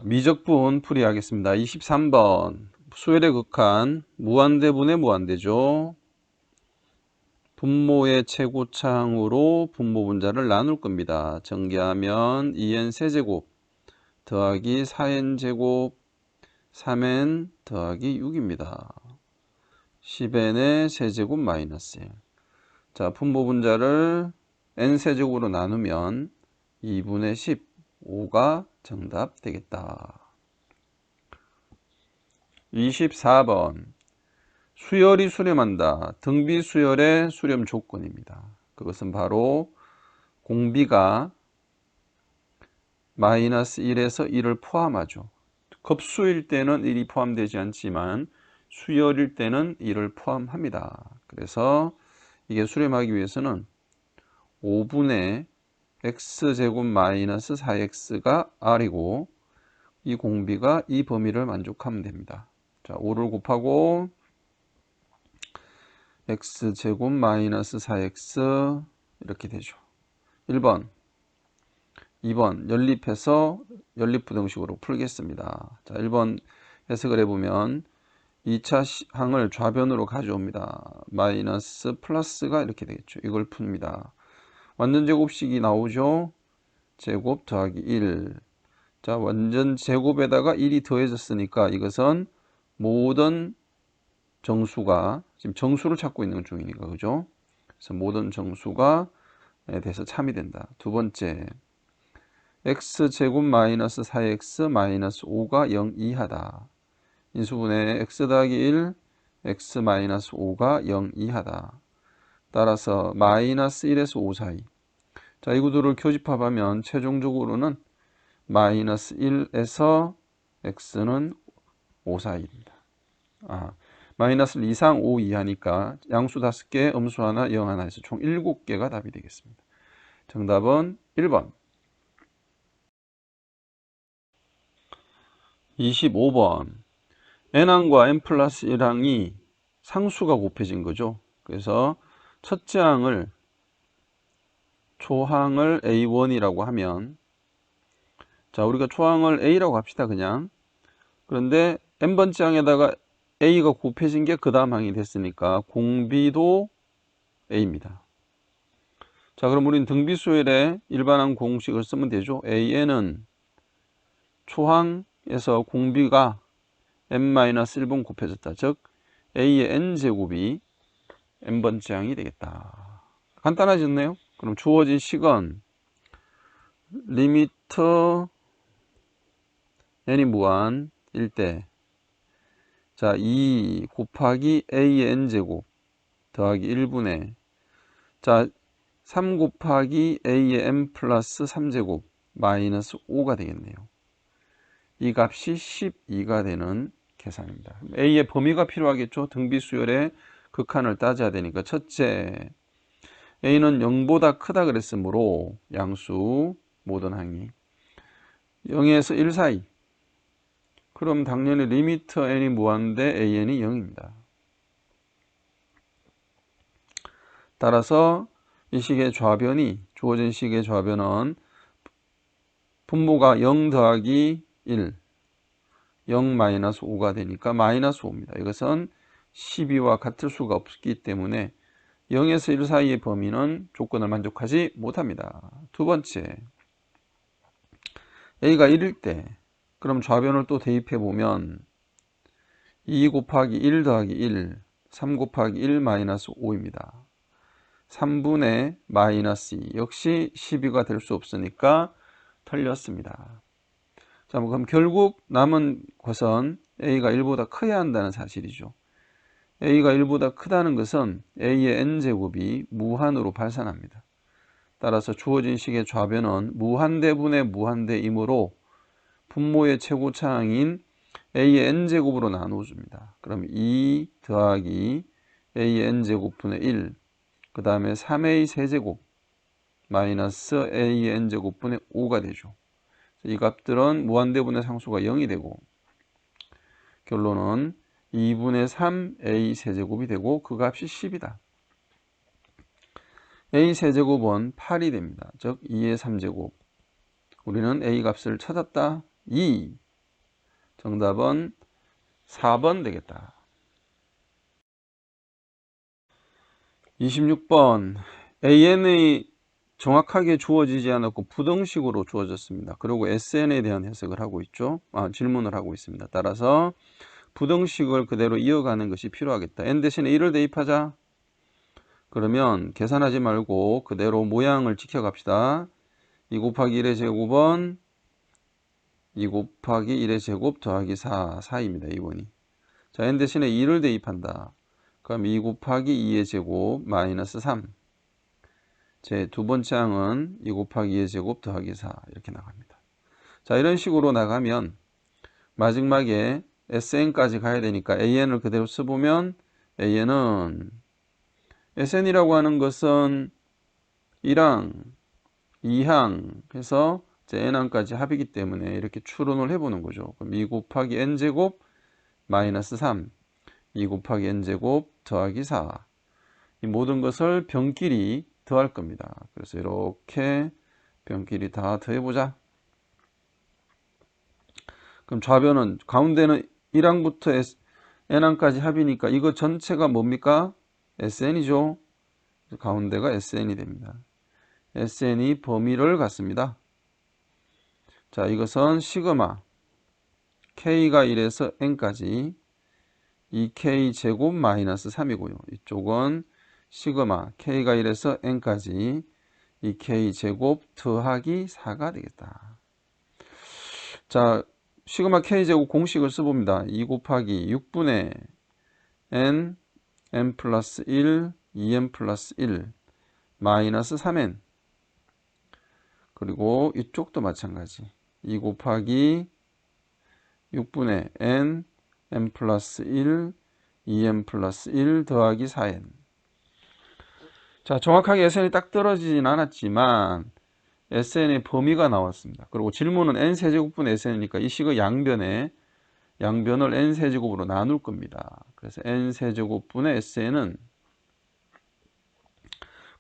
미적분 풀이하겠습니다. 23번 수열의 극한 무한대분의 무한대죠. 분모의 최고차항으로 분모 분자를 나눌 겁니다. 전개하면 2n 세제곱 더하기 4n 제곱 3n 더하기 6입니다. 10n의 세제곱 마이너스 1. 자, 분모 분자를 n 세제곱으로 나누면 2분의 15가 정답 되겠다. 24번 수열이 수렴한다. 등비 수열의 수렴 조건입니다. 그것은 바로 공비가 마이너스 1에서 1을 포함하죠. 급수일 때는 1이 포함되지 않지만 수열일 때는 1을 포함합니다. 그래서 이게 수렴하기 위해서는 5분의 x제곱 마이너스 4x가 r이고 이 공비가 이 범위를 만족하면 됩니다. 자, 5를 곱하고 x제곱 마이너스 4x 이렇게 되죠. 1번 2번 연립해서 연립부등식으로 풀겠습니다. 자, 1번 해석을 해보면 2차 항을 좌변으로 가져옵니다. 마이너스 플러스가 이렇게 되겠죠. 이걸 풉니다. 완전 제곱식이 나오죠. 제곱 더하기 1. 자, 완전 제곱에다가 1이 더해졌으니까 이것은 모든 정수가 지금 정수를 찾고 있는 중이니까 그죠? 그래서 모든 정수가 돼서 참이 된다. 두 번째 x제곱 마이너스 4x 마이너스 5가 0 이하다. 인수분해 x 더하기 1 x 마이너스 5가 0 이하다. 따라서 마이너스 1에서 5 사이. 자, 이 구도를 교집합하면 최종적으로는 마이너스 1에서 x는 5 사이입니다. 마이너스 2 이상 5 이하니까 양수 5개, 음수 하나, 0 하나 해서 총 7개가 답이 되겠습니다. 정답은 1번. 25번 n항과 n 플러스 1항이 상수가 곱해진 거죠. 그래서 첫째 항을 초항을 A1이라고 하면, 자, 우리가 초항을 A라고 합시다. 그냥. 그런데 n번째 항에다가 A가 곱해진 게 그 다음 항이 됐으니까 공비도 A입니다. 자, 그럼 우리는 등비수열의 일반항 공식을 쓰면 되죠. AN은 초항에서 공비가 n-1번 곱해졌다. 즉 A의 n제곱이 n번째 항이 되겠다. 간단해졌네요. 그럼 주어진 식은 리미트 n이 무한일 때, 자, 2 곱하기 A의 n제곱 더하기 1분의, 자, 3 곱하기 A의 n 플러스 3제곱 마이너스 5가 되겠네요. 이 값이 12가 되는 계산입니다. A의 범위가 필요하겠죠. 등비수열의 극한을 따져야 되니까 첫째, A는 0보다 크다 그랬으므로 양수 모든 항이 0에서 1 사이. 그럼 당연히 리미트 n이 무한대 an이 0입니다. 따라서 이 식의 좌변이, 주어진 식의 좌변은 분모가 0 더하기 1, 0 마이너스 5가 되니까 마이너스 5입니다. 이것은 12와 같을 수가 없기 때문에 0에서 1 사이의 범위는 조건을 만족하지 못합니다. 두 번째, A가 1일 때, 그럼 좌변을 또 대입해 보면 2 곱하기 1 더하기 1, 3 곱하기 1 마이너스 5입니다. 3분의 마이너스 2, 역시 12가 될 수 없으니까 틀렸습니다. 자, 그럼 결국 남은 것은 A가 1보다 커야 한다는 사실이죠. A가 1보다 크다는 것은 A의 n제곱이 무한으로 발산합니다. 따라서 주어진 식의 좌변은 무한대분의 무한대이므로 분모의 최고차항인 A의 n제곱으로 나누어줍니다. 그럼 2 더하기 A의 n제곱분의 1, 그 다음에 3A 세제곱 마이너스 A의 n제곱분의 5가 되죠. 이 값들은 무한대분의 상수가 0이 되고 결론은 2분의 3A 세제곱이 되고 그 값이 10이다. A 세제곱은 8이 됩니다. 즉 2의 3제곱. 우리는 A 값을 찾았다. 2. 정답은 4번 되겠다. 26번 AN이 정확하게 주어지지 않았고 부등식으로 주어졌습니다. 그리고 SN에 대한 해석을 하고 있죠. 질문을 하고 있습니다. 따라서 부등식을 그대로 이어가는 것이 필요하겠다. n 대신에 1을 대입하자. 그러면 계산하지 말고 그대로 모양을 지켜갑시다. 2 곱하기 1의 제곱은 2 곱하기 1의 제곱 더하기 4입니다. 2번이. 자, n 대신에 2를 대입한다. 그럼 2 곱하기 2의 제곱 마이너스 3. 제 두 번째 항은 2 곱하기 2의 제곱 더하기 4 이렇게 나갑니다. 자, 이런 식으로 나가면 마지막에 SN까지 가야 되니까 AN을 그대로 써보면 AN은 SN이라고 하는 것은 1항, 2항 해서 n항까지 합이기 때문에 이렇게 추론을 해보는 거죠. 그럼 2 곱하기 n제곱 마이너스 3, 2 곱하기 n제곱 더하기 4. 이 모든 것을 변끼리 더할 겁니다. 그래서 이렇게 변끼리 다 더해보자. 그럼 좌변은 가운데는 1항부터 n항까지 합이니까 이거 전체가 뭡니까? SN이죠. 가운데가 SN이 됩니다. SN이 범위를 갖습니다. 자, 이것은 시그마 K가 1에서 N까지 2K 제곱 마이너스 3이고요. 이쪽은 시그마 K가 1에서 N까지 2K 제곱 더하기 4가 되겠다. 자, 시그마 K 제곱 공식을 써봅니다. 2 곱하기 6분의 N, N 플러스 1, 2N 플러스 1 마이너스 3N. 그리고 이쪽도 마찬가지. 2 곱하기 6분의 n, n 플러스 1, 2n 플러스 1 더하기 4n. 자, 정확하게 SN이 딱 떨어지진 않았지만 SN의 범위가 나왔습니다. 그리고 질문은 n세제곱분의 SN이니까 이 식의 양변을 n세제곱으로 나눌 겁니다. 그래서 n세제곱분의 SN은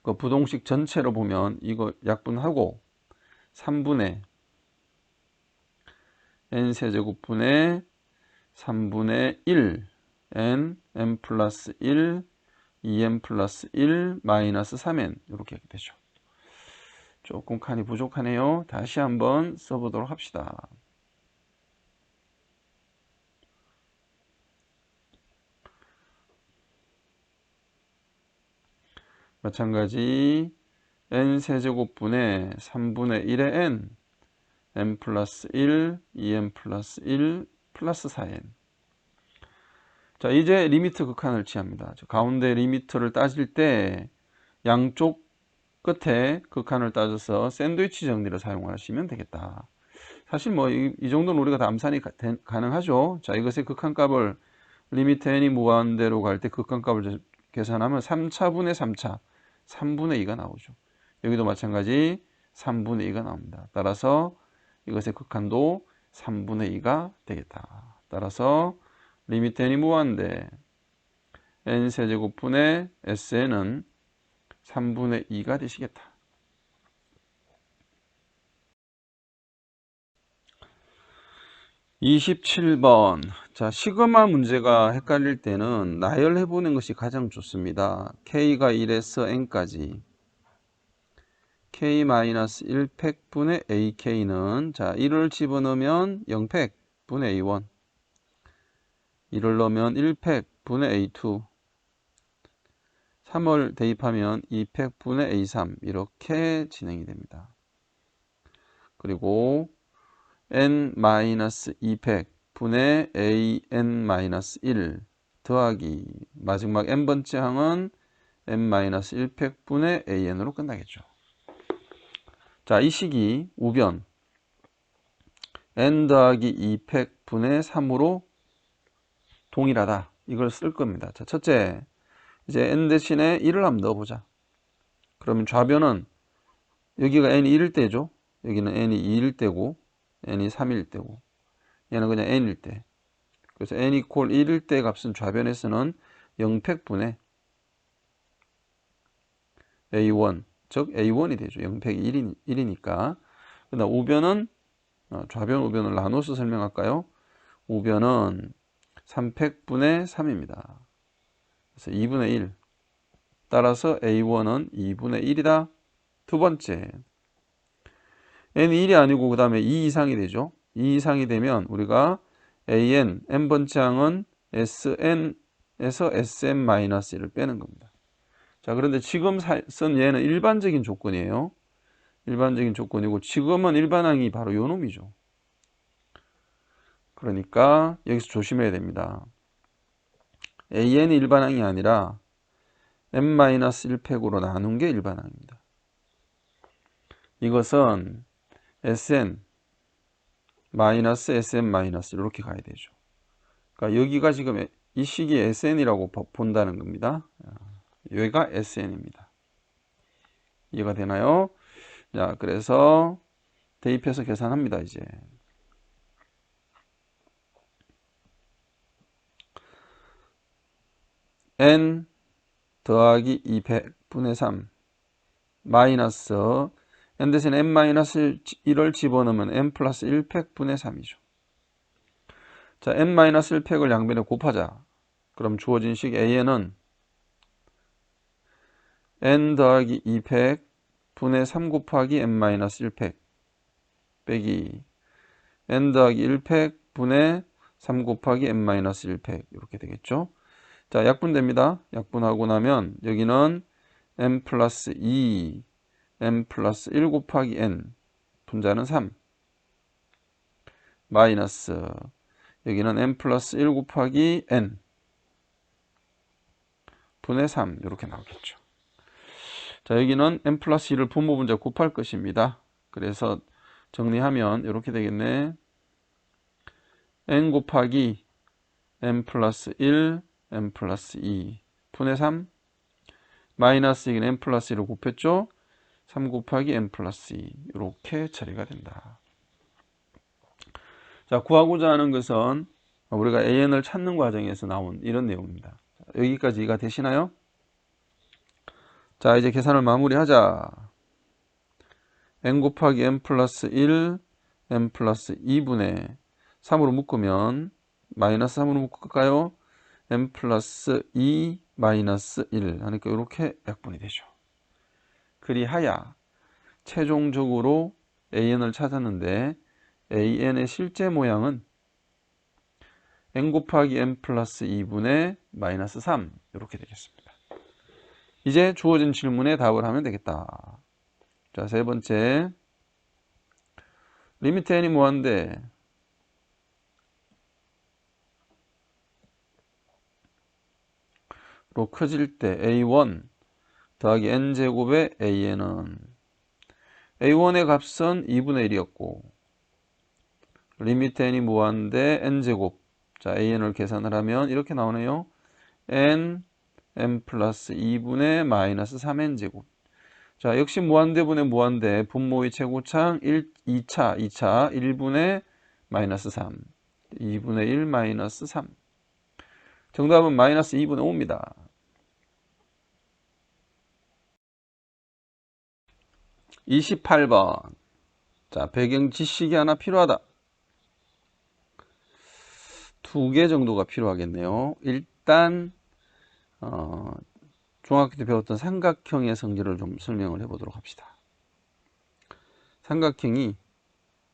그 부동식 전체로 보면 이거 약분하고 3분의 n세제곱분의 3분의 1 n 플러스 1 2n 플러스 1 마이너스 3n 이렇게 하게 되죠. 조금 칸이 부족하네요. 다시 한번 써보도록 합시다. 마찬가지 n세제곱분의 3분의 1의 n 플러스 1 2n 플러스 1 플러스 4n. 자, 이제 리미트 극한을 취합니다. 가운데 리미트를 따질 때 양쪽 끝에 극한을 따져서 샌드위치 정리를 사용하시면 되겠다. 사실 뭐 이 정도는 우리가 다 암산이 가능하죠. 자, 이것의 극한값을 리미트 n이 무한대로 갈 때 극한값을 계산하면 3차분의 3차 3분의 2가 나오죠. 여기도 마찬가지 3분의 2가 나옵니다. 따라서 이것의 극한도 3분의 2가 되겠다. 따라서 리미트 n이 무한대 n세제곱분의 SN은 3분의 2가 되시겠다. 27번. 자, 시그마 문제가 헷갈릴 때는 나열해보는 것이 가장 좋습니다. K가 1에서 N까지 K-1 팩분의 AK는 자 1을 집어넣으면 0팩 분의 A1 1을 넣으면 1팩 분의 A2 3을 대입하면 2팩 분의 A3 이렇게 진행이 됩니다. 그리고 n-2팩 분의 an-1 더하기 마지막 n번째 항은 n-1팩 분의 an으로 끝나겠죠. 자, 이 식이 우변 n 더하기 2팩 분의 3으로 동일하다. 이걸 쓸 겁니다. 자, 첫째, 이제 n 대신에 1을 한번 넣어보자. 그러면 좌변은 여기가 n이 1일 때죠. 여기는 n이 2일 때고 n이 3일 때고 얘는 그냥 n일 때. 그래서 n 이퀄 1일 때 값은 좌변에서는 0팩분의 a1 즉 a1이 되죠. 0팩이 1이니까. 그다음 우변은 좌변 우변을 나눠서 설명할까요? 우변은 3팩분의 3입니다. 그래서 2분의 1. 따라서 A1은 2분의 1이다. 두 번째, n이 1이 아니고 그 다음에 2 이상이 되죠. 2 이상이 되면 우리가 an, n번째 항은 sn에서 sn-1을 빼는 겁니다. 자, 그런데 지금 쓴 얘는 일반적인 조건이에요. 일반적인 조건이고 지금은 일반항이 바로 요 놈이죠. 그러니까 여기서 조심해야 됩니다. an이 일반항이 아니라 n-1팩으로 나눈 게 일반항입니다. 이것은 sn 마이너스 sn 마이너스 이렇게 가야 되죠. 그러니까 여기가 지금 이 식이 sn이라고 본다는 겁니다. 여기가 sn입니다. 이해가 되나요? 자, 그래서 대입해서 계산합니다. 이제 n 더하기 200분의 3 마이너스 n 대신에 n-1을 집어넣으면 n 플러스 1팩분의 3이죠. 자, n-1팩을 양변에 곱하자. 그럼 주어진 식 an은 n 더하기 2팩분의 3 곱하기 n-1팩 빼기 n 더하기 1팩분의 3 곱하기 n-1팩 이렇게 되겠죠. 자, 약분됩니다. 약분하고 나면 여기는 n 플러스 2 n 플러스 1 곱하기 n 분자는 3 마이너스 여기는 n 플러스 1 곱하기 n 분의 3 이렇게 나오겠죠. 자, 여기는 n 플러스 2를 분모 분자 곱할 것입니다. 그래서 정리하면 이렇게 되겠네. n 곱하기 n 플러스 1 n 플러스 2 분의 3 마이너스 여기는 n 플러스 1을 곱했죠. 3 곱하기 n 플러스 2 이렇게 처리가 된다. 자, 구하고자 하는 것은 우리가 an을 찾는 과정에서 나온 이런 내용입니다. 여기까지 이해가 되시나요? 자, 이제 계산을 마무리하자. n 곱하기 n 플러스 1 n 플러스 2분의 3으로 묶으면 마이너스 3으로 묶을까요? n 플러스 2 마이너스 1 하니까 이렇게 약분이 되죠. 그리하여 최종적으로 an을 찾았는데 an의 실제 모양은 n 곱하기 n 플러스 2분의 마이너스 3 이렇게 되겠습니다. 이제 주어진 질문에 답을 하면 되겠다. 자, 세 번째 리미트 n이 무한대 로 커질 때 a1 더하기 n제곱의 an은 a1의 값은 2분의 1이었고 리미트 n이 무한대 n제곱 자 an을 계산을 하면 이렇게 나오네요. n 플러스 2분의 마이너스 3n제곱 자 역시 무한대분의 무한대 분모의 최고창 2차 1분의 마이너스 3 2분의 1 마이너스 3 정답은 마이너스 2분의 5입니다. 28번 자 배경 지식이 하나 필요하다. 2개 정도가 필요하겠네요. 일단 중학교 때 배웠던 삼각형의 성질을 좀 설명을 해 보도록 합시다. 삼각형이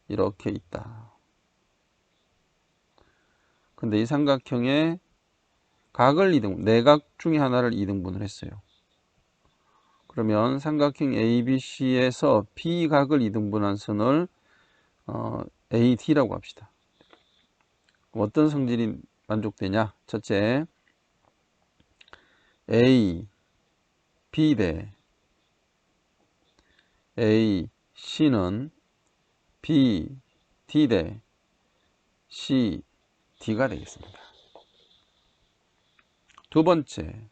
이렇게 있다. 근데 이 삼각형의 각을 2등분, 네 각 중에 하나를 2등분을 했어요. 그러면 삼각형 ABC에서 B각을 2등분한 선을 AD라고 합시다. 어떤 성질이 만족되냐? 첫째, A, B 대 A, C는 B, D 대 C, D가 되겠습니다. 두 번째,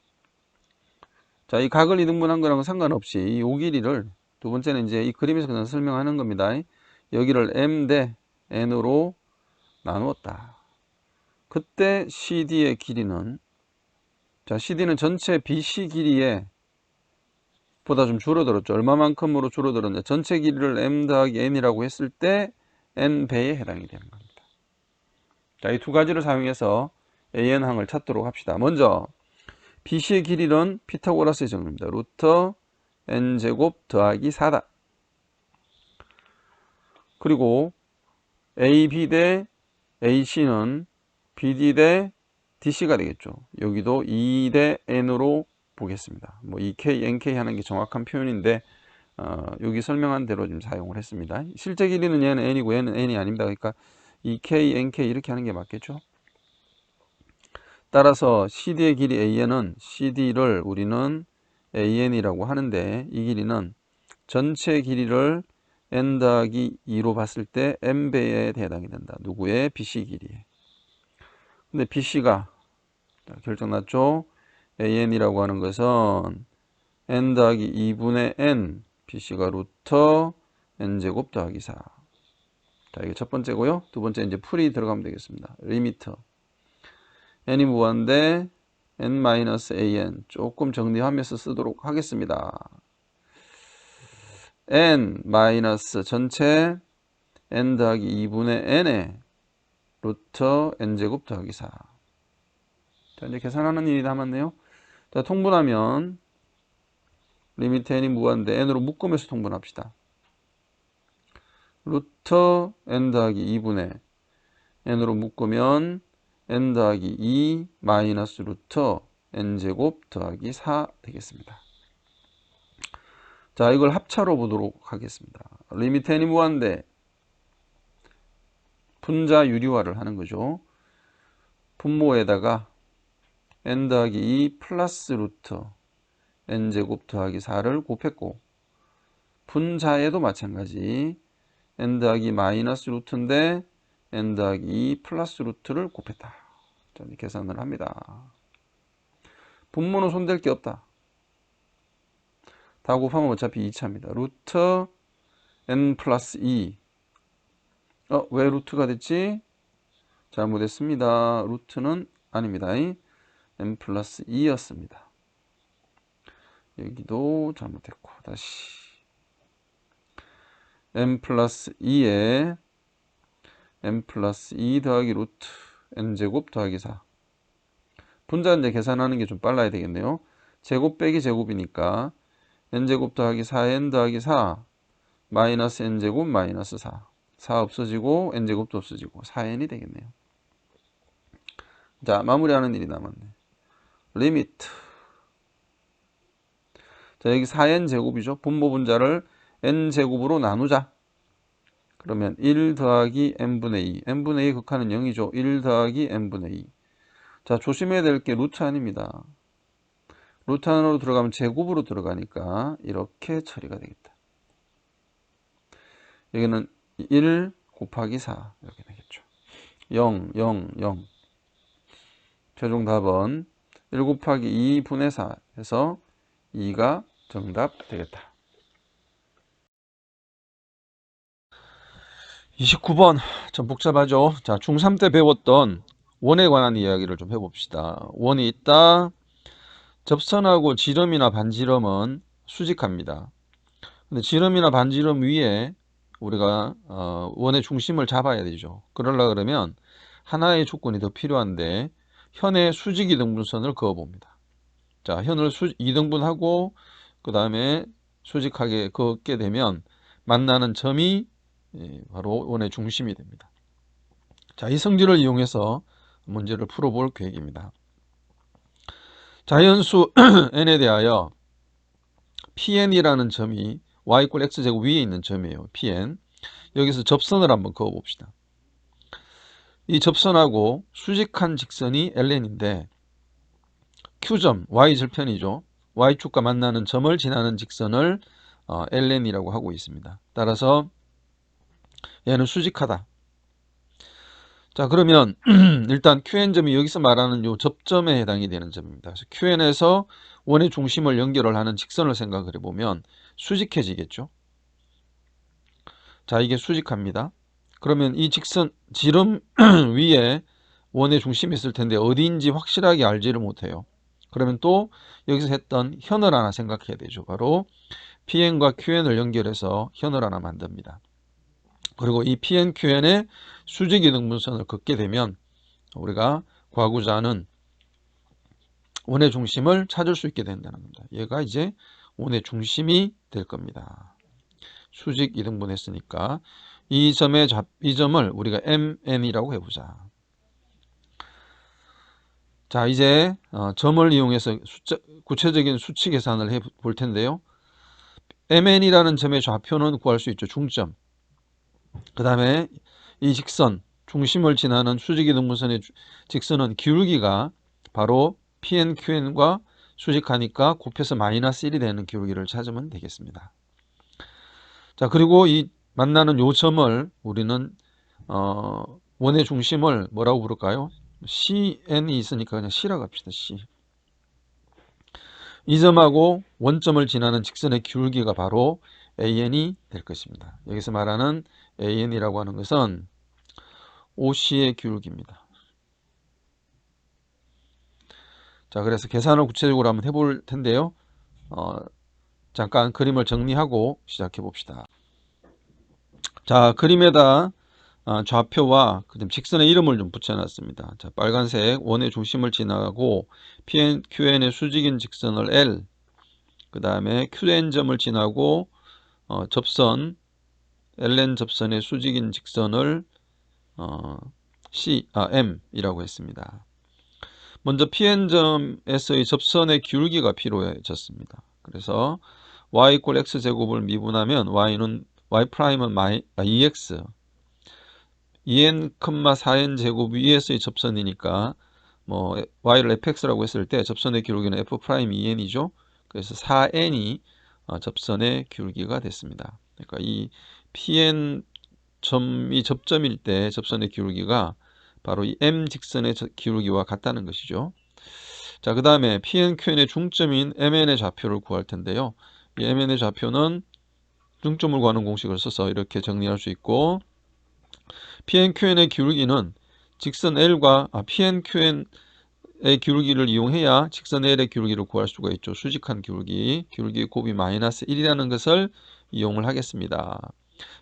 자, 이 각을 2등분한 거랑은 상관없이 이 요 길이를 두 번째는 이제 이 그림에서 그냥 설명하는 겁니다. 여기를 M 대 N으로 나누었다. 그때 CD의 길이는 자, CD는 전체 BC 길이에 보다 좀 줄어들었죠. 얼마만큼으로 줄어들었냐. 전체 길이를 M 더하기 N이라고 했을 때 N배에 해당이 되는 겁니다. 자, 이 두 가지를 사용해서 AN항을 찾도록 합시다. 먼저 BC의 길이는 피타고라스의 정리입니다. 루트 n제곱 더하기 4다. 그리고 AB 대 AC는 BD 대 DC가 되겠죠. 여기도 2 대 N으로 보겠습니다. 뭐 EK, NK 하는 게 정확한 표현인데 여기 설명한 대로 지금 사용을 했습니다. 실제 길이는 얘는 N이고 얘는 N이 아닙니다. 그러니까 EK, NK 이렇게 하는 게 맞겠죠. 따라서 CD의 길이 AN은 CD를 우리는 AN이라고 하는데 이 길이는 전체 길이를 N 더하기 2로 봤을 때 N배에 해당이 된다. 누구의? BC 길이에. 근데 BC가 결정났죠? AN이라고 하는 것은 N 더하기 2분의 N, BC가 루트 N제곱 더하기 4. 자, 이게 첫 번째고요. 두 번째 이제 풀이 들어가면 되겠습니다. 리미트. N이 무한대 N-AN. 조금 정리하면서 쓰도록 하겠습니다. N 마이너스 전체 N 더하기 2분의 N에 루트 N제곱 더하기 4. 자, 이제 계산하는 일이 남았네요. 자, 통분하면 리미트 N이 무한대 N으로 묶으면서 통분합시다. 루트 N 더하기 2분의 N으로 묶으면 N 더하기 2 마이너스 루트 N제곱 더하기 4 되겠습니다. 자, 이걸 합차로 보도록 하겠습니다. 리미트 N이 무한대 분자 유리화를 하는 거죠. 분모에다가 N 더하기 2 플러스 루트 N제곱 더하기 4를 곱했고 분자에도 마찬가지 N 더하기 마이너스 루트인데 N 더하기 2 플러스 루트를 곱했다. 자, 계산을 합니다. 분모는 손댈 게 없다. 다 곱하면 어차피 2차입니다. 루트 N 플러스 2. 왜 루트가 됐지? 잘못했습니다. 루트는 아닙니다. N 플러스 2였습니다. 여기도 잘못했고 다시 N 플러스 2에 N 플러스 2 더하기 루트 N제곱 더하기 4. 분자 이제 계산하는 게 좀 빨라야 되겠네요. 제곱 빼기 제곱이니까 N제곱 더하기 4N 더하기 4 마이너스 N제곱 마이너스 4. 4 없어지고 N제곱도 없어지고 4N이 되겠네요. 자, 마무리하는 일이 남았네. 리미트. 자, 여기 4N 제곱이죠. 분모 분자를 N제곱으로 나누자. 그러면 1 더하기 N분의 2. N분의 2 극한은 0이죠. 1 더하기 N분의 2. 자, 조심해야 될 게 루트 아닙니다. 루트 안으로 들어가면 제곱으로 들어가니까 이렇게 처리가 되겠다. 여기는 1 곱하기 4 이렇게 되겠죠. 0, 0, 0. 최종 답은 1 곱하기 2분의 4 해서 2가 정답 되겠다. 29번 좀 복잡하죠. 자, 중3 때 배웠던 원에 관한 이야기를 좀 해봅시다. 원이 있다. 접선하고 지름이나 반지름은 수직합니다. 근데 지름이나 반지름 위에 우리가 원의 중심을 잡아야 되죠. 그러려 그러면 하나의 조건이 더 필요한데 현의 수직 이등분선을 그어봅니다. 자, 현을 2등분하고 그 다음에 수직하게 그었게 되면 만나는 점이 바로 원의 중심이 됩니다. 자, 이 성질을 이용해서 문제를 풀어볼 계획입니다. 자연수 n에 대하여 Pn이라는 점이 y = x제곱 위에 있는 점이에요. Pn. 여기서 접선을 한번 그어봅시다. 이 접선하고 수직한 직선이 ln인데 Q점, y절편이죠. y축과 만나는 점을 지나는 직선을 ln이라고 하고 있습니다. 따라서 얘는 수직하다. 자, 그러면 일단 QN점이 여기서 말하는 요 접점에 해당이 되는 점입니다. 그래서 QN에서 원의 중심을 연결을 하는 직선을 생각을 해보면 수직해지겠죠. 자, 이게 수직합니다. 그러면 이 직선 지름 위에 원의 중심이 있을 텐데 어디인지 확실하게 알지를 못해요. 그러면 또 여기서 했던 현을 하나 생각해야 되죠. 바로 PN과 QN을 연결해서 현을 하나 만듭니다. 그리고 이 PN, QN의 수직 이등분선을 긋게 되면 우리가 구하고자 하는 원의 중심을 찾을 수 있게 된다는 겁니다. 얘가 이제 원의 중심이 될 겁니다. 수직 이등분 했으니까 이 점을 우리가 MN이라고 해보자. 자, 이제 점을 이용해서 구체적인 수치 계산을 해 볼 텐데요. MN이라는 점의 좌표는 구할 수 있죠. 중점. 그 다음에 이 직선, 중심을 지나는 수직이등분선의 직선은 기울기가 바로 PNQN과 수직하니까 곱해서 마이너스 1이 되는 기울기를 찾으면 되겠습니다. 자, 그리고 이 만나는 요 점을 우리는 원의 중심을 뭐라고 부를까요? CN이 있으니까 그냥 C라고 합시다. C. 이 점하고 원점을 지나는 직선의 기울기가 바로 AN이 될 것입니다. 여기서 말하는 AN이라고 하는 것은 OC의 기울기입니다. 자, 그래서 계산을 구체적으로 한번 해볼 텐데요. 잠깐 그림을 정리하고 시작해 봅시다. 자, 그림에다 좌표와 그다음 직선의 이름을 좀 붙여놨습니다. 자, 빨간색 원의 중심을 지나고 PN, QN의 수직인 직선을 L, 그 다음에 QN점을 지나고 접선 LN 접선의 수직인 직선을 M이라고 했습니다. 먼저 PN점에서의 접선의 기울기가 필요해졌습니다. 그래서 y = x제곱을 미분하면 y는 2x 2n, 4n 제곱 위에서의 접선이니까 뭐 y를 fx라고 했을 때 접선의 기울기는 f'2n이죠. 그래서 4n이 접선의 기울기가 됐습니다. 그러니까 이 pn 점이 접점일 때 접선의 기울기가 바로 이 m 직선의 기울기와 같다는 것이죠. 자, 그 다음에 PNQN의 중점인 MN의 좌표를 구할 텐데요. 이 MN의 좌표는 중점을 구하는 공식을 써서 이렇게 정리할 수 있고, PNQN의 기울기는 직선 L과 PNQN의 기울기를 이용해야 직선 L의 기울기를 구할 수가 있죠. 수직한 기울기, 기울기 곱이 마이너스 1이라는 것을 이용을 하겠습니다.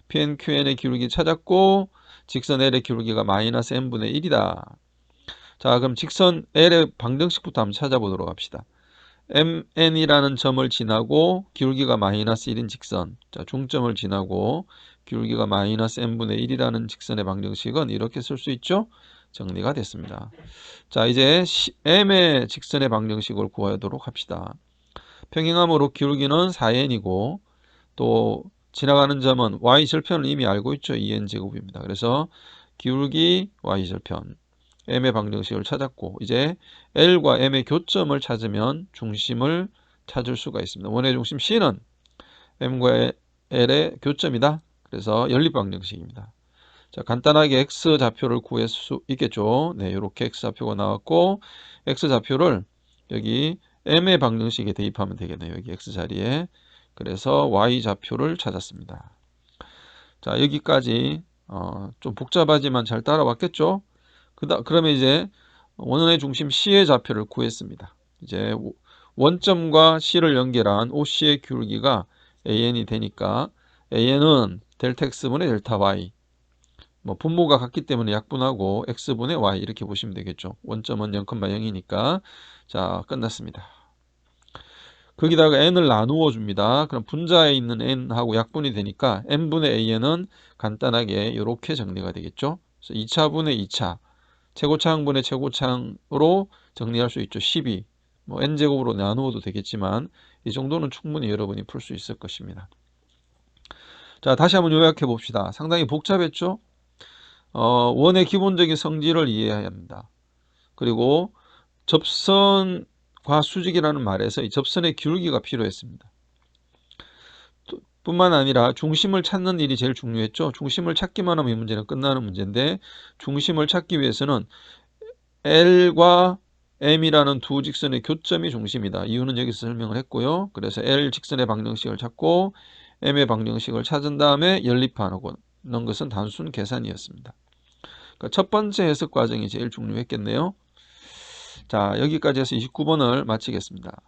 PNQN의 기울기 찾았고 직선 L의 기울기가 마이너스 n분의 1이다. 자, 그럼 직선 L의 방정식부터 한번 찾아보도록 합시다. MN이라는 점을 지나고 기울기가 마이너스 1인 직선, 자, 중점을 지나고 기울기가 마이너스 n분의 1이라는 직선의 방정식은 이렇게 쓸 수 있죠? 정리가 됐습니다. 자, 이제 M의 직선의 방정식을 구하도록 합시다. 평행함으로 기울기는 4n이고 또 지나가는 점은 y절편을 이미 알고 있죠. 2n제곱입니다. 그래서 기울기 y절편 M의 방정식을 찾았고 이제 L과 M의 교점을 찾으면 중심을 찾을 수가 있습니다. 원의 중심 C는 M과 L의 교점이다. 그래서 연립 방정식입니다. 자, 간단하게 X좌표를 구할 수 있겠죠. 네, 이렇게 X좌표가 나왔고 X좌표를 여기 M의 방정식에 대입하면 되겠네요. 여기 X자리에. 그래서 Y좌표를 찾았습니다. 자, 여기까지 좀 복잡하지만 잘 따라왔겠죠? 그러면 이제 원의 중심 C의 좌표를 구했습니다. 이제 원점과 C를 연결한 OC의 기울기가 AN이 되니까 AN은 델타 X분의 델타 Y, 뭐 분모가 같기 때문에 약분하고 X분의 Y 이렇게 보시면 되겠죠. 원점은 0,0이니까 자, 끝났습니다. 거기다가 n을 나누어 줍니다. 그럼 분자에 있는 n하고 약분이 되니까 n분의 an은 간단하게 이렇게 정리가 되겠죠. 그래서 2차분의 2차, 최고차항분의 최고차항으로 정리할 수 있죠. 12. 뭐 n제곱으로 나누어도 되겠지만 이 정도는 충분히 여러분이 풀 수 있을 것입니다. 자, 다시 한번 요약해 봅시다. 상당히 복잡했죠? 원의 기본적인 성질을 이해해야 합니다. 그리고 접선과 수직이라는 말에서 이 접선의 기울기가 필요했습니다. 뿐만 아니라 중심을 찾는 일이 제일 중요했죠. 중심을 찾기만 하면 이 문제는 끝나는 문제인데 중심을 찾기 위해서는 L과 M이라는 두 직선의 교점이 중심이다. 이유는 여기서 설명을 했고요. 그래서 L 직선의 방정식을 찾고 M의 방정식을 찾은 다음에 연립하는 것은 단순 계산이었습니다. 그러니까 첫 번째 해석 과정이 제일 중요했겠네요. 자, 여기까지 해서 29번을 마치겠습니다.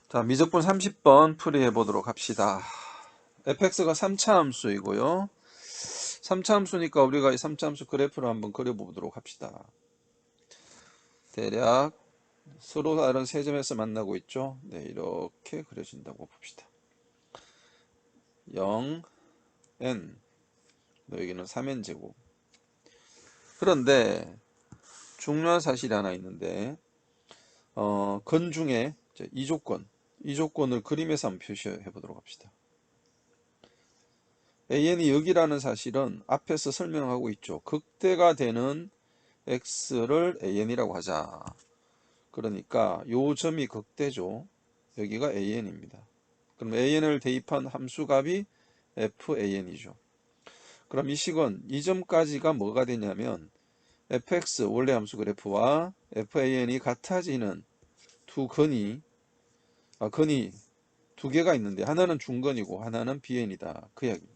자, 미적분 30번 풀이해 보도록 합시다. fx가 3차 함수이고요. 3차 함수니까 우리가 이 3차 함수 그래프를 한번 그려보도록 합시다. 대략 서로 다른 세 점에서 만나고 있죠. 네, 이렇게 그려진다고 봅시다. 0, n, 여기는 3n 제곱. 그런데 중요한 사실이 하나 있는데 건 중에 이 조건을 그림에서 한번 표시해 보도록 합시다. an이 여기라는 사실은 앞에서 설명하고 있죠. 극대가 되는 x를 an이라고 하자. 그러니까 요 점이 극대죠. 여기가 an입니다. 그럼 an을 대입한 함수값이 fan이죠. 그럼 이 식은 이 점까지가 뭐가 되냐면 fx 원래 함수 그래프와 fan이 같아지는 건이 두 개가 있는데 하나는 중건이고 하나는 bn이다. 그 이야기입니다.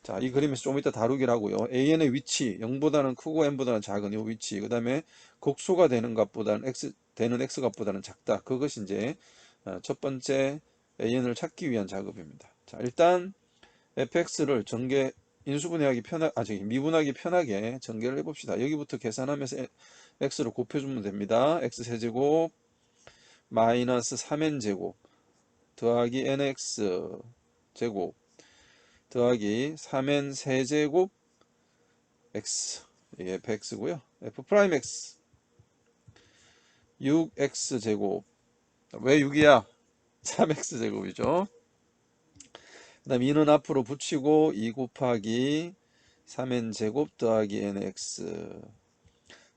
자, 이 그림에서 좀 이따 다루기로 하고요. an의 위치, 0보다는 크고 n보다는 작은 이 위치, 그 다음에 극소가 되는 값보다는 x 값보다는 작다. 그것이 이제 첫 번째 an을 찾기 위한 작업입니다. 자, 일단 fx를 미분하기 편하게 전개를 해봅시다. 여기부터 계산하면서 x를 곱해주면 됩니다. x세제곱 마이너스 3n제곱 더하기 nx 제곱 더하기 3n 세제곱 x, 이게 fx고요. f 프라임 x 6x 제곱, 왜 6이야? 3x 제곱이죠. 그 다음 2는 앞으로 붙이고 2 곱하기 3n 제곱 더하기 nx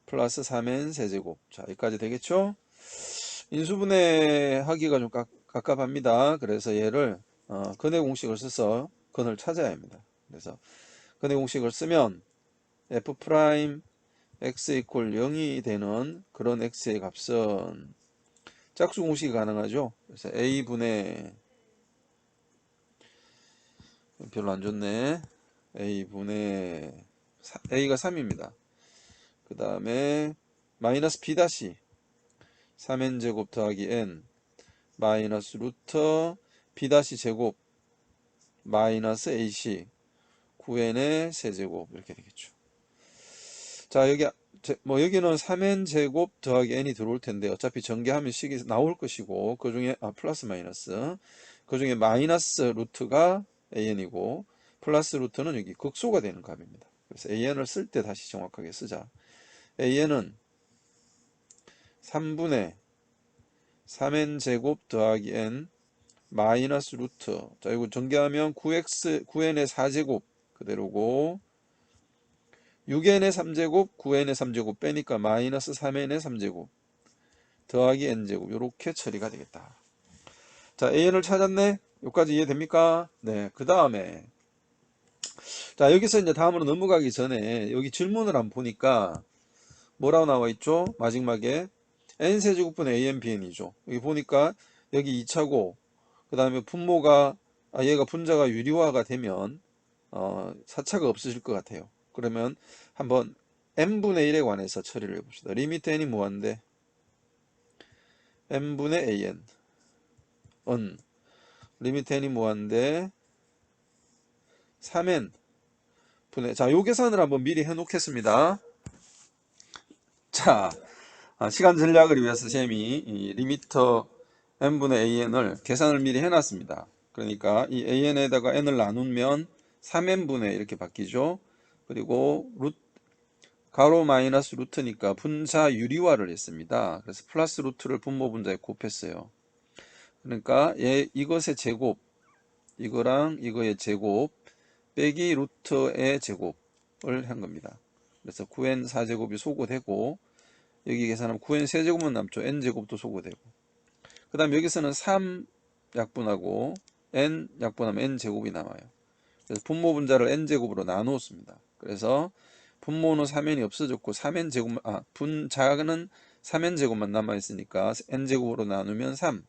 플러스 3n 세제곱. 자, 여기까지 되겠죠? 인수분해 하기가 좀 갑갑합니다. 그래서 얘를 근해 공식을 써서 근을 찾아야 합니다. 그래서 근해 공식을 쓰면 f 프라임 x 이퀄 0이 되는 그런 x의 값은 짝수 공식이 가능하죠. 그래서 a분의 별로 안 좋네. a분의 a가 3입니다. 그 다음에 마이너스 b 다시 3n 제곱 더하기 n 마이너스 루터 b 다시 제곱 마이너스 ac 9n의 세제곱 이렇게 되겠죠. 자, 여기는 3n 제곱 더하기 n이 들어올 텐데 어차피 전개하면 식이 나올 것이고 그 중에 플러스 마이너스 그 중에 마이너스 루트가 an이고 플러스 루트는 여기 극소가 되는 값입니다. 그래서 an을 쓸 때 다시 정확하게 쓰자. an은 3분의 3n 제곱 더하기 n 마이너스 루트, 자 이거 전개하면 9n의 4제곱 그대로고 6n의 3제곱 9n의 3제곱 빼니까 마이너스 3n의 3제곱 더하기 n제곱 이렇게 처리가 되겠다. 자, an을 찾았네. 여기까지 이해됩니까? 네, 그 다음에 자, 여기서 이제 다음으로 넘어가기 전에 여기 질문을 한번 보니까 뭐라고 나와 있죠? 마지막에 n세제곱분의 an bn이죠. 여기 보니까 여기 2차고 그 다음에 얘가 분자가 유리화가 되면 4차가 없어질 것 같아요. 그러면 한번 n분의 1에 관해서 처리를 해봅시다. 리미트 n이 뭐한데? n분의 an 리미트 n이 뭐한데? 3n 분의, 자, 요 계산을 한번 미리 해놓겠습니다. 자, 시간 전략을 위해서 쌤이 이 리미터 n분의 an을 계산을 미리 해놨습니다. 그러니까 이 an에다가 n을 나누면 3n분의 이렇게 바뀌죠. 그리고 가로 마이너스 루트니까 분자 유리화를 했습니다. 그래서 플러스 루트를 분모 분자에 곱했어요. 그러니까 이것의 제곱, 이거랑 이거의 제곱 빼기 루트의 제곱을 한 겁니다. 그래서 9n 4제곱이 소거되고 여기 계산하면 9n 세제곱만 남죠. n제곱도 소거되고 그 다음 여기서는 3 약분하고 n 약분하면 n제곱이 남아요. 그래서 분모 분자를 n제곱으로 나누었습니다. 그래서 분모는 3n이 없어졌고 3n제곱 분자는 3n제곱만 남아있으니까 n제곱으로 나누면 3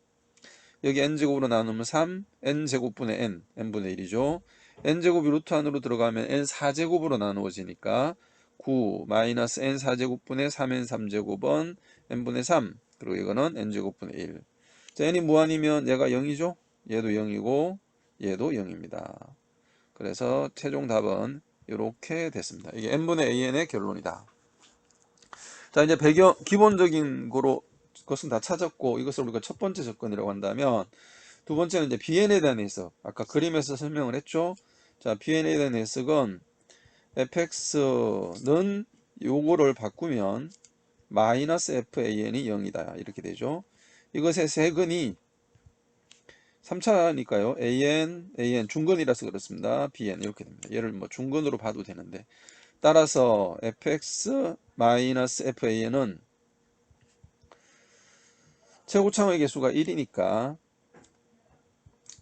여기 n제곱으로 나누면 3 n제곱분의 n분의 1이죠. n제곱이 루트 안으로 들어가면 n4제곱으로 나누어지니까 9 마이너스 n4제곱분의 3n3제곱은 n분의 3 그리고 이거는 n제곱분의 1. 자, n이 무한이면 얘가 0이죠. 얘도 0이고 얘도 0입니다. 그래서 최종 답은 이렇게 됐습니다. 이게 n분의 an의 결론이다. 자, 이제 기본적인 것은 다 찾았고, 이것을 우리가 첫 번째 조건이라고 한다면, 두 번째는 이제 bn에 대한 해석. 아까 그림에서 설명을 했죠. 자, bn에 대한 해석은 fx는 요거를 바꾸면 마이너스 fan이 0이다. 이렇게 되죠. 이것의 세근이 3차니까요. an 중근이라서 그렇습니다. bn 이렇게 됩니다. 얘를 뭐 중근으로 봐도 되는데, 따라서 fx-fan은 최고차원의 개수가 1이니까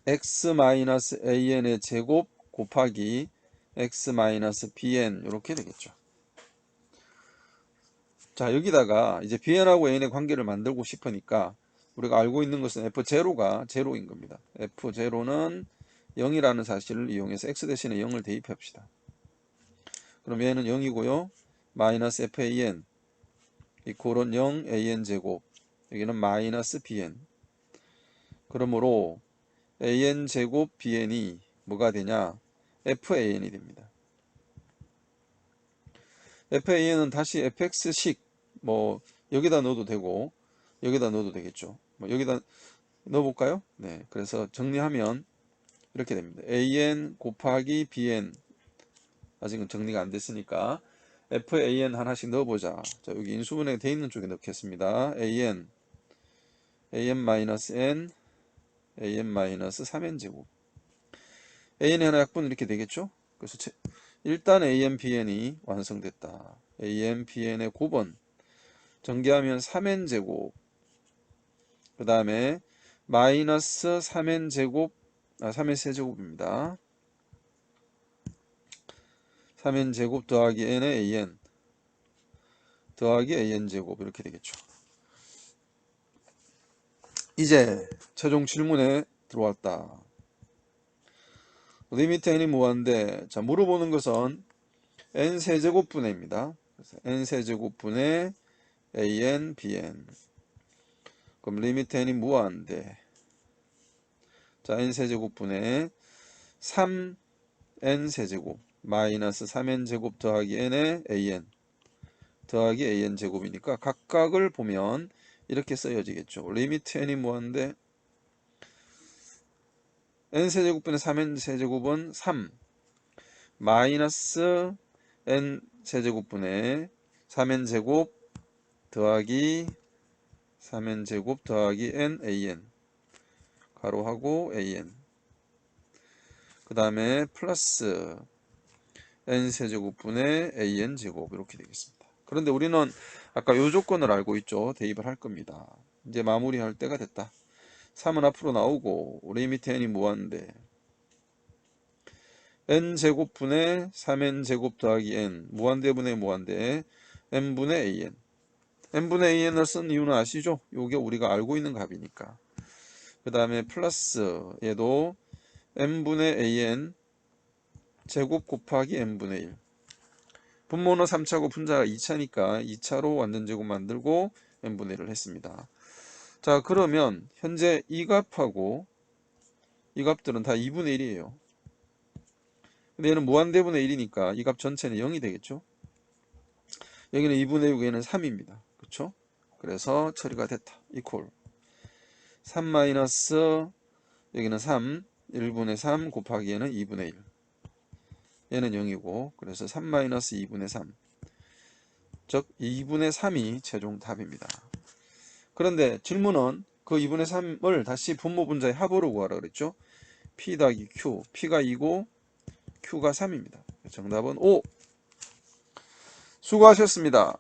x-an의 제곱 곱하기 x-bn 이렇게 되겠죠. 자, 여기다가 이제 bn하고 an의 관계를 만들고 싶으니까 우리가 알고 있는 것은 f0가 제로인 겁니다. f0는 0이라는 사실을 이용해서 x 대신에 0을 대입합시다. 그럼 얘는 0이고요. 마이너스 fan 이꼴은 0 an 제곱, 여기는 마이너스 bn. 그러므로 an 제곱 bn이 뭐가 되냐? fan이 됩니다. fan은 다시 fx식 뭐 여기다 넣어도 되고 여기다 넣어도 되겠죠. 뭐 여기다 넣어볼까요? 네, 그래서 정리하면 이렇게 됩니다. an 곱하기 bn, 아직은 정리가 안 됐으니까 fan 하나씩 넣어보자. 자, 여기 인수분해 돼 있는 쪽에 넣겠습니다. an n an-3n 제곱, an의 하나 약분 이렇게 되겠죠. 그래서 일단 an bn이 완성됐다. an bn의 곱은 전개하면 3n 제곱, 그 다음에 마이너스 3n 제곱, 3n 세제곱입니다. 3n 제곱 더하기 n의 an 더하기 an 제곱 이렇게 되겠죠. 이제 최종 질문에 들어왔다. 리미트 n이 무한대. 자, 물어보는 것은 n 세제곱분해입니다. 그래서 n 세제곱분의 an bn. 그럼 리미트 n이 무한대. 자, n 세제곱분의 3n 세제곱 마이너스 3n 제곱 더하기 n의 an 더하기 an 제곱이니까 각각을 보면 이렇게 써여지겠죠. 리미트 n이 무한대 n 세제곱분의 3n 세제곱은 3 마이너스 n 세제곱분의 3n 제곱 더하기 3n 제곱 더하기 n an 가로하고 an, 그 다음에 플러스 n 세제곱분의 an 제곱 이렇게 되겠습니다. 그런데 우리는 아까 요 조건을 알고 있죠. 대입을 할 겁니다. 이제 마무리할 때가 됐다. 3은 앞으로 나오고 리미트 n이 무한대 n 제곱분의 3n 제곱 더하기 n 무한대분의 무한대 n분의 an, n분의 an을 쓴 이유는 아시죠? 요게 우리가 알고 있는 값이니까. 그 다음에 플러스 얘도 n분의 an 제곱 곱하기 n분의 1. 분모는 3차고 분자가 2차니까 2차로 완전제곱 만들고 n분의 1을 했습니다. 자, 그러면 현재 이 값하고 이 값들은 다 2분의 1이에요. 근데 얘는 무한대분의 1이니까 이 값 전체는 0이 되겠죠. 여기는 2분의 6, 얘는 3입니다. 그렇죠? 그래서 처리가 됐다. 이퀄 3 마이너스 여기는 3 1분의 3 곱하기 얘는 2분의 1, 얘는 0이고 그래서 3 마이너스 2분의 3, 즉 2분의 3이 최종 답입니다. 그런데 질문은 그 2분의 3을 다시 분모 분자의 합으로 구하라 그랬죠. P 더하기 Q, P가 2고 Q가 3입니다. 정답은 5. 수고하셨습니다.